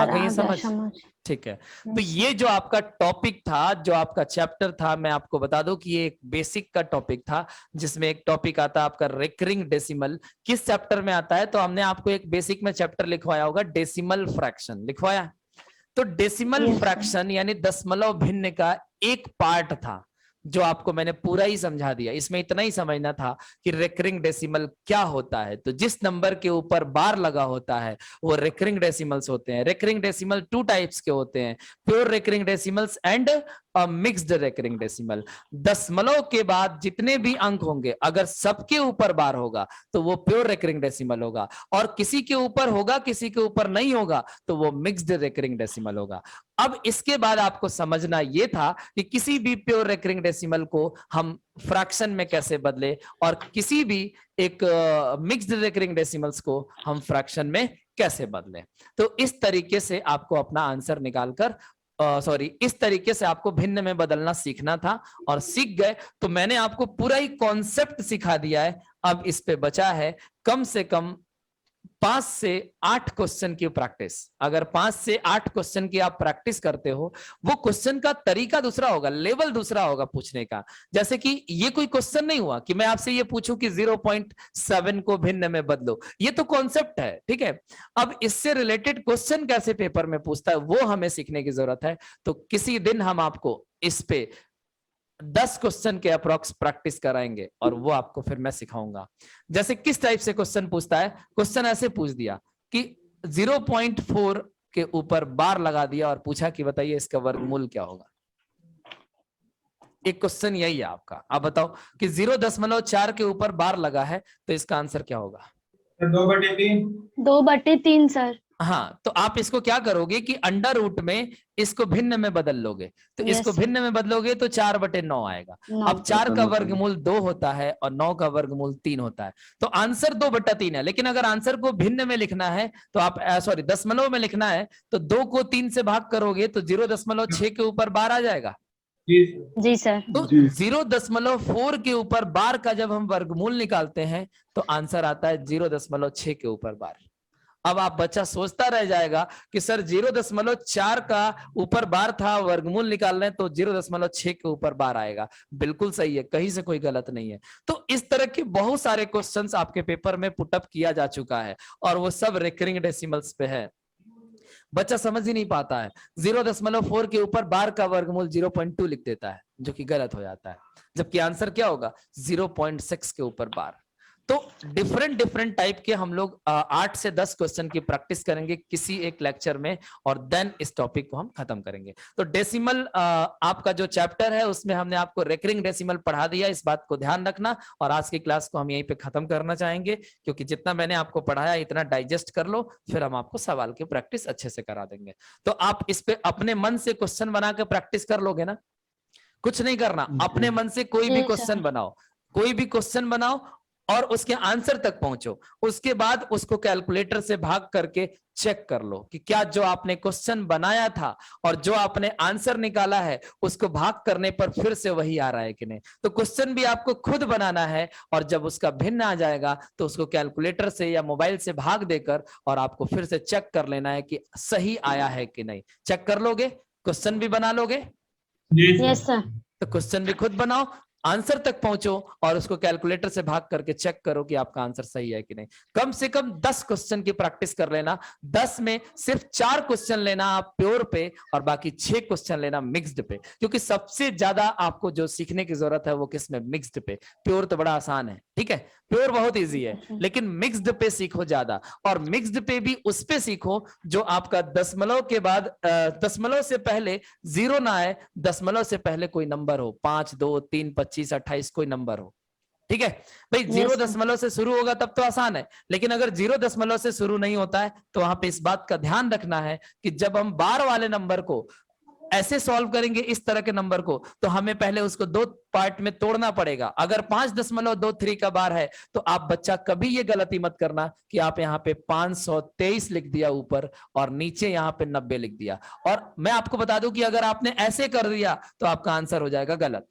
गई है समझ? ठीक है। तो ये जो आपका टॉपिक था, जो आपका चैप्टर था, मैं आपको बता दूं कि ये एक बेसिक का टॉपिक था, जिसमें एक टॉपिक आता है आपका रिकरिंग डेसिमल। किस चैप्टर में आता है, तो हमने आपको एक बेसिक में चैप्टर लिखवाया होगा, डेसिमल फ्रैक्शन लिखवाया। तो डेसिमल फ्रैक्शन यानी दशमलव भिन्न का एक पार्ट था, जो आपको मैंने पूरा ही समझा दिया। इसमें इतना ही समझना था कि रिकरिंग डेसिमल क्या होता है। तो जिस नंबर के ऊपर बार लगा होता है वो रिकरिंग डेसिमल्स होते हैं। रिकरिंग डेसिमल 2 टाइप्स के होते हैं, pure recurring decimals and mixed recurring decimal. दशमलव के बाद जितने भी अंक होंगे अगर सबके ऊपर बार होगा तो वो प्योर रिकरिंग डेसिमल होगा, और किसी के ऊपर होगा किसी के ऊपर नहीं होगा तो वो मिक्स्ड रिकरिंग डेसिमल होगा। अब इसके बाद आपको समझना यह था कि किसी भी प्योर रिकरिंग डेसिमल को हम फ्रैक्शन में कैसे बदले और किसी भी एक मिक्स्ड रिकरिंग डेसिमल्स को हम फ्रैक्शन में कैसे बदले। तो इस तरीके से आपको अपना आंसर निकालकर इस तरीके से आपको भिन्न में बदलना सीखना था, और सीख गए तो मैंने आपको पूरा ही कॉन्सेप्ट सिखा दिया है। अब इस पे बचा है कम से कम 5 से 8 क्वेश्चन की प्रैक्टिस। अगर 5 से 8 क्वेश्चन की आप प्रैक्टिस करते हो, वो क्वेश्चन का तरीका दूसरा होगा, लेवल दूसरा होगा पूछने का। जैसे कि ये कोई क्वेश्चन नहीं हुआ कि मैं आपसे ये पूछूं कि 0.7 को भिन्न में बदलो, ये तो कॉन्सेप्ट है, ठीक है। अब इससे रिलेटेड क्वेश्चन कैसे पेपर में पूछता है वो हमें सीखने की जरूरत है। तो किसी दिन हम आपको इस पे 10 क्वेश्चन के अप्रोक्स प्रैक्टिस कराएंगे और वो आपको फिर मैं सिखाऊंगा। जैसे किस टाइप से क्वेश्चन पूछता है, क्वेश्चन ऐसे पूछ दिया कि 0.4 के ऊपर बार लगा दिया और पूछा कि बताइए इसका वर्गमूल क्या होगा। एक क्वेश्चन यही है आपका। आप बताओ कि 0.4 के ऊपर बार लगा है तो इसका आंसर क्या होगा? 2/3। 2/3 सर। हाँ, तो आप इसको क्या करोगे कि अंडर रूट में इसको भिन्न में बदल लोगे। तो Yes, इसको sir. भिन्न में बदलोगे तो 4/9 आएगा। 9। अब 4 का वर्गमूल 2 होता है और 9 का वर्गमूल 3 होता है, तो आंसर 2/3 है। लेकिन अगर आंसर को भिन्न में लिखना है तो आप दशमलव में लिखना है तो 2 को 3 से भाग करोगे तो 0.6 के ऊपर बार आ जाएगा। जी सर। तो 0.4 के ऊपर बार का जब हम वर्गमूल निकालते हैं तो आंसर आता है 0.6 के ऊपर बार। अब आप बच्चा सोचता रह जाएगा कि सर 0.4 का ऊपर बार था, वर्गमूल निकाल रहे हैं तो 0.6 के ऊपर बार आएगा। बिल्कुल सही है, कहीं से कोई गलत नहीं है। तो इस तरह के बहुत सारे क्वेश्चंस आपके पेपर में पुटअप किया जा चुका है और वो सब रिकरिंग डेसिमल्स पे है। बच्चा समझ ही नहीं पाता है, 0.4 के ऊपर बार का वर्गमूल 0.2 लिख देता है जो कि गलत हो जाता है, जबकि आंसर क्या होगा 0.6 के ऊपर बार। तो डिफरेंट टाइप के हम लोग 8 से 10 क्वेश्चन की प्रैक्टिस करेंगे किसी एक लेक्चर में और देन इस टॉपिक को हम खत्म करेंगे। तो डेसिमल आपका जो चैप्टर है उसमें हमने आपको रिकरिंग डेसिमल पढ़ा दिया, इस बात को ध्यान रखना। और आज की क्लास को हम यहीं पे खत्म करना चाहेंगे क्योंकि जितना मैंने आपको पढ़ाया इतना डाइजेस्ट कर लो, फिर हम आपको सवाल की प्रैक्टिस अच्छे से करा देंगे। तो आप इस पे अपने मन से क्वेश्चन बना के प्रैक्टिस कर लोगे ना, कुछ नहीं करना, अपने मन से कोई भी क्वेश्चन बनाओ, कोई भी क्वेश्चन बनाओ और उसके आंसर तक पहुंचो। उसके बाद उसको कैलकुलेटर से भाग करके चेक कर लो कि क्या जो आपने क्वेश्चन बनाया था और जो आपने आंसर निकाला है उसको भाग करने पर फिर से वही आ रहा है कि नहीं। तो क्वेश्चन भी आपको खुद बनाना है और जब उसका भिन्न आ जाएगा तो उसको कैलकुलेटर से या मोबाइल से भाग देकर और आपको फिर से चेक कर लेना है कि सही आया है कि नहीं। चेक कर लोगे, क्वेश्चन भी बना लोगे? Yes sir. तो क्वेश्चन भी खुद बनाओ, आंसर तक पहुंचो और उसको कैलकुलेटर से भाग करके चेक करो कि आपका आंसर सही है कि नहीं। कम से कम 10 क्वेश्चन की प्रैक्टिस कर लेना। 10 में सिर्फ 4 क्वेश्चन लेना आप प्योर पे और बाकी 6 क्वेश्चन लेना मिक्स्ड पे, क्योंकि सबसे ज्यादा आपको जो सीखने की जरूरत है वो किसमें, मिक्स्ड पे। प्योर तो बड़ा आसान है, ठीक है, प्योर बहुत इजी है, लेकिन मिक्स्ड पे सीखो ज्यादा। और मिक्स्ड पे भी उस पे सीखो जो आपका दशमलव के बाद दशमलव से पहले 0 ना आए, दशमलव से पहले कोई नंबर हो, 5, 2, 3, 25, 28 कोई नंबर हो, ठीक है भाई। 0 से शुरू होगा तब तो आसान है, लेकिन अगर 0 से शुरू नहीं होता है तो वहां पे इस बात का ध्यान रखना है कि जब हम बार वाले नंबर को ऐसे सॉल्व करेंगे, इस तरह के नंबर को, तो हमें पहले उसको 2 पार्ट में तोड़ना पड़ेगा। अगर 5.23 का बार है तो आप बच्चा कभी ये गलती मत करना कि आप यहाँ पे 523 लिख दिया ऊपर और नीचे यहाँ पे 90 लिख दिया। और मैं आपको बता दूं कि अगर आपने ऐसे कर दिया तो आपका आंसर हो जाएगा गलत,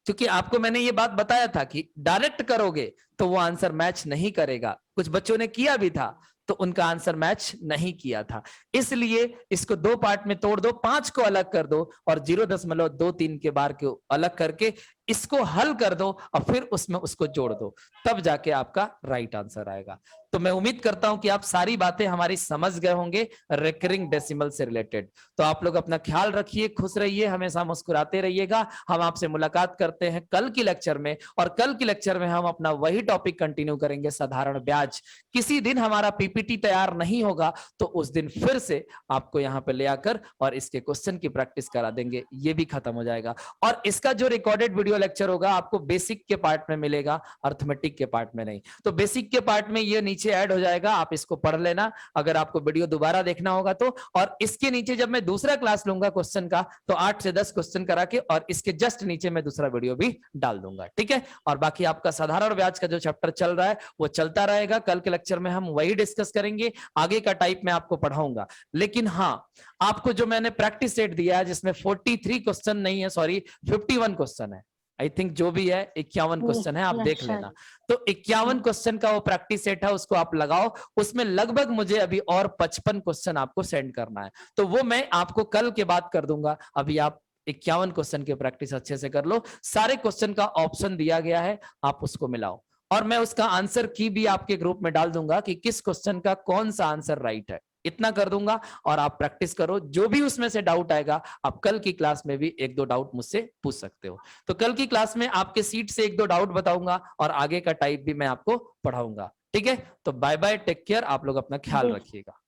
क्योंकि आपको मैंने ये बात बताया था कि डायरेक्ट करोगे तो वो आंसर मैच नहीं करेगा। कुछ बच्चों ने किया भी था तो उनका आंसर मैच नहीं किया था। इसलिए इसको 2 पार्ट में तोड़ दो, 5 को अलग कर दो और 0.23 के बार को अलग करके इसको हल कर दो और फिर उसमें उसको जोड़ दो, तब जाके आपका राइट आंसर आएगा। तो मैं उम्मीद करता हूं कि आप सारी बातें हमारी समझ गए होंगे रिकरिंग डेसिमल से रिलेटेड। तो आप लोग अपना ख्याल रखिए, खुश रहिए, हमेशा मुस्कुराते रहिएगा। हम आपसे मुलाकात करते हैं कल की लेक्चर में, और कल की लेक्चर में हम अपना वही टॉपिक कंटिन्यू करेंगे, साधारण ब्याज। किसी दिन हमारा पीपीटी तैयार नहीं होगा तो उस दिन फिर से आपको यहां पे ले आकर और इसके क्वेश्चन की प्रैक्टिस करा देंगे, ये भी खत्म हो जाएगा। और इसका जो रिकॉर्डेड वीडियो लेक्चर होगा आपको बेसिक के पार्ट में मिलेगा, अर्थमेटिक के पार्ट में नहीं। तो बेसिक के पार्ट में ये नीचे ऐड हो जाएगा, आप इसको पढ़ लेना अगर आपको वीडियो दोबारा देखना होगा तो। और इसके नीचे जब मैं दूसरा क्लास लूंगा क्वेश्चन का, तो 8 से 10 क्वेश्चन करा के और इसके जस्ट नीचे मैं दूसरा वीडियो भी डाल दूंगा, ठीक है। और बाकी आपका साधारण ब्याज का जो चैप्टर चल रहा है वो चलता रहेगा। कल के लेक्चर में हम वही डिस्कस करेंगे, आगे का टाइप में आपको पढ़ाऊंगा। लेकिन हाँ, आपको जो मैंने प्रैक्टिस सेट दिया है जिसमें 43 क्वेश्चन नहीं है, सॉरी 51 क्वेश्चन है, आई थिंक जो भी है 51 क्वेश्चन है, आप देख लेना। तो 51 क्वेश्चन का वो प्रैक्टिस सेट है, उसको आप लगाओ। उसमें लगभग मुझे अभी और 55 क्वेश्चन आपको सेंड करना है, तो वो मैं आपको कल के बाद कर दूंगा। अभी आप 51 क्वेश्चन की प्रैक्टिस अच्छे से कर लो। सारे क्वेश्चन का ऑप्शन दिया गया है, आप उसको मिलाओ, और मैं उसका आंसर की भी आपके ग्रुप में डाल दूंगा कि किस क्वेश्चन का कौन सा आंसर राइट है। इतना कर दूंगा और आप प्रैक्टिस करो। जो भी उसमें से डाउट आएगा आप कल की क्लास में भी 1-2 डाउट मुझसे पूछ सकते हो। तो कल की क्लास में आपके सीट से 1-2 डाउट बताऊंगा और आगे का टाइप भी मैं आपको पढ़ाऊंगा, ठीक है। तो बाय बाय, टेक केयर, आप लोग अपना ख्याल रखिएगा।